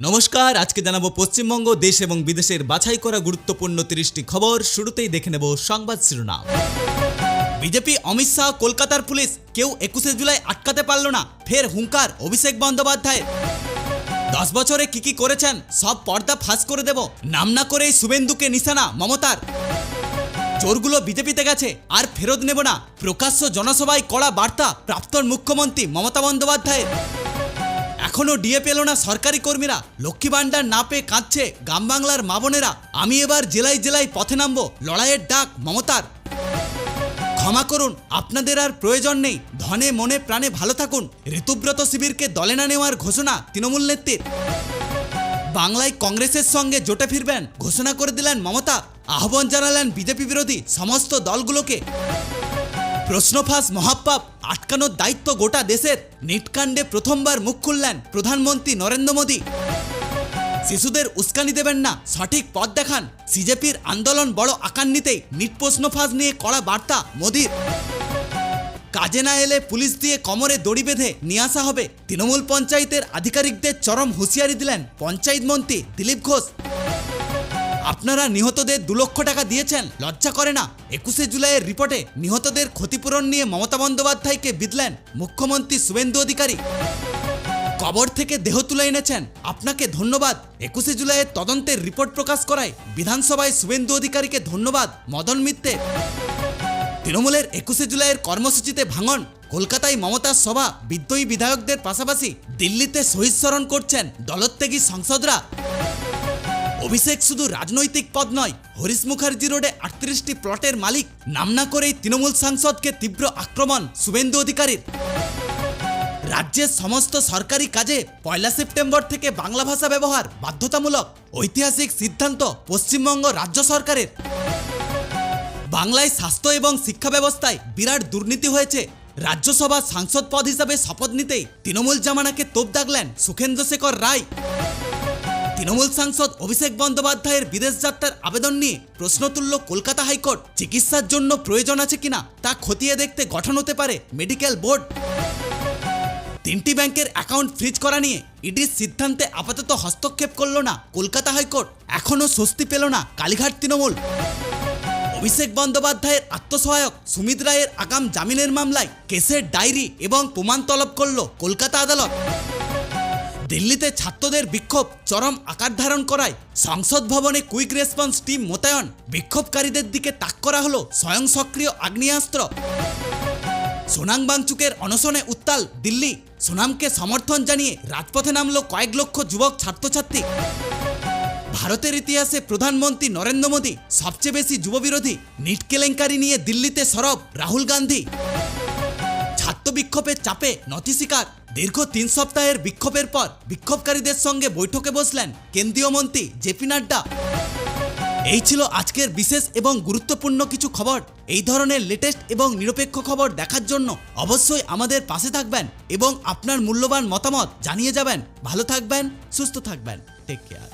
নমস্কার, আজকে জানাবো পশ্চিমবঙ্গ দেশ এবং বিদেশের বাছাই করা গুরুত্বপূর্ণ 30টি খবর। শুরুতেই দেখে নেব সংবাদ শিরোনাম। বিজেপি অমিত শাহ কলকাতার পুলিশ, কেউ 21শে জুলাই আটকাতে পারল না, ফের হুঙ্কার অভিষেক বন্দ্যোপাধ্যায়ের। 10 বছরে কি করেছেন সব পর্দা ফাঁস করে দেব, নাম না করেই শুভেন্দুকে নিশানা মমতার। চোরগুলো বিজেপিতে গেছে আর ফেরত নেব না, প্রকাশ্য জনসভায় কড়া বার্তা প্রাক্তন মুখ্যমন্ত্রী মমতা বন্দ্যোপাধ্যায়ের। এখনো ডিএ পেল না সরকারি কর্মীরা, লক্ষ্মী ভাণ্ডার না পেয়ে কাঁদছে গ্রাম বাংলার মা বোনেরা। আমি এবার জেলায় জেলায় পথে নামবো, লড়াইয়ের ডাক মমতার। ক্ষমা করুন, আপনাদের আর প্রয়োজন নেই, ধনে মনে প্রাণে ভালো থাকুন, ঋতুব্রত শিবিরকে দলে না নেওয়ার ঘোষণা তৃণমূল নেত্রীর। বাংলায় কংগ্রেসের সঙ্গে জোটে ফিরবেন ঘোষণা করে দিলেন মমতা, আহ্বান জানালেন বিজেপি বিরোধী সমস্ত দলগুলোকে। প্রশ্নফাঁস মহাপাপ আটকানোর দায়িত্ব গোটা দেশের, নিটকাণ্ডে প্রথমবার মুখ খুললেন প্রধানমন্ত্রী নরেন্দ্র মোদী। শিশুদের উস্কানি দেবেন না, সঠিক পথ দেখান, সিজেপির আন্দোলন বড় আকার নিতেই নিট প্রশ্নফাঁস নিয়ে কড়া বার্তা মোদীর। কাজে না এলে পুলিশ দিয়ে কোমরে দড়ি বেঁধে নিয়ে আসা হবে, তৃণমূল পঞ্চায়েতের আধিকারিকদের চরম হুঁশিয়ারি দিলেন পঞ্চায়েত মন্ত্রী দিলীপ ঘোষ। আপনারা নিহতদের 2 লক্ষ টাকা দিয়েছেন, লজ্জা করে না? 21শে জুলাইয়ের রিপোর্টে নিহতদের ক্ষতিপূরণ নিয়ে মমতা বন্দ্যোপাধ্যায়কে বিঁধলেন মুখ্যমন্ত্রী শুভেন্দু অধিকারী। কবর থেকে দেহ তুলে এনেছেন, আপনাকে ধন্যবাদ। 21শে জুলাইয়ের তদন্তের রিপোর্ট প্রকাশ করায় বিধানসভায় শুভেন্দু অধিকারীকে ধন্যবাদ মদন মিত্রের। তৃণমূলের 21শে জুলাইয়ের কর্মসূচিতে ভাঙন, কলকাতায় মমতার সভা, বিদ্রোহী বিধায়কদের পাশাপাশি দিল্লিতে শহীদ স্মরণ করছেন দলত্যাগী সাংসদরা। অভিষেক শুধু রাজনৈতিক পদ নয়, হরিশ মুখার্জি রোডে 38টি প্লটের মালিক, নাম না করেই তৃণমূল সাংসদকে তীব্র আক্রমণ শুভেন্দু অধিকারীর। রাজ্যের সমস্ত সরকারি কাজে 1 সেপ্টেম্বর থেকে বাংলা ভাষা ব্যবহার বাধ্যতামূলক, ঐতিহাসিক সিদ্ধান্ত পশ্চিমবঙ্গ রাজ্য সরকারের। বাংলায় স্বাস্থ্য এবং শিক্ষা ব্যবস্থায় বিরাট দুর্নীতি হয়েছে, রাজ্যসভার সাংসদ পদ হিসাবে শপথ নিতেই তৃণমূল জামানাকে তোপ দাগলেন সুখেন্দ্রশেখর রায়। তৃণমূল সাংসদ অভিষেক বন্দ্যোপাধ্যায়ের বিদেশ যাত্রার আবেদন নিয়ে প্রশ্ন তুলল কলকাতা হাইকোর্ট। চিকিৎসার জন্য প্রয়োজন আছে কিনা তা খতিয়ে দেখতে গঠন হতে পারে মেডিকেল বোর্ড। 3টি ব্যাংকের অ্যাকাউন্ট ফ্রিজ করা নিয়ে ইডির সিদ্ধান্তে আপাতত হস্তক্ষেপ করল না কলকাতা হাইকোর্ট, এখনও স্বস্তি পেল না কালীঘাট তৃণমূল। অভিষেক বন্দ্যোপাধ্যায়ের আত্মসহায়ক সুমিত রায়ের আগাম জামিনের মামলায় কেসের ডায়েরি এবং প্রমাণ তলব করল কলকাতা আদালত। দিল্লিতে ছাত্রদের বিক্ষোভ চরম আকার ধারণ করায় সংসদ ভবনে কুইক রেসপন্স টিম মোতায়েন, বিক্ষোভকারীদের দিকে তাক করা হলো স্বয়ং সক্রিয় আগ্নেয়াস্ত্র। সোনাম বাংচুকের অনশনে উত্তাল দিল্লি, সোনামকে সমর্থন জানিয়ে রাজপথে নামলো কয়েক লক্ষ যুবক ছাত্রছাত্রী। ভারতের ইতিহাসে প্রধানমন্ত্রী নরেন্দ্র মোদী সবচেয়ে বেশি যুববিরোধী, নিট কেলেঙ্কারি নিয়ে দিল্লিতে সরব রাহুল গান্ধী। ছাত্র বিক্ষোভের চাপে নথি স্বীকার, দীর্ঘ 3 সপ্তাহের বিক্ষোভের পর বিক্ষোভকারীদের সঙ্গে বৈঠকে বসলেন কেন্দ্রীয় মন্ত্রী জেপি নাড্ডা। এই ছিল আজকের বিশেষ এবং গুরুত্বপূর্ণ কিছু খবর। এই ধরনের লেটেস্ট এবং নিরপেক্ষ খবর দেখার জন্য অবশ্যই আমাদের পাশে থাকবেন এবং আপনার মূল্যবান মতামত জানিয়ে যাবেন। ভালো থাকবেন, সুস্থ থাকবেন, টেক কেয়ার।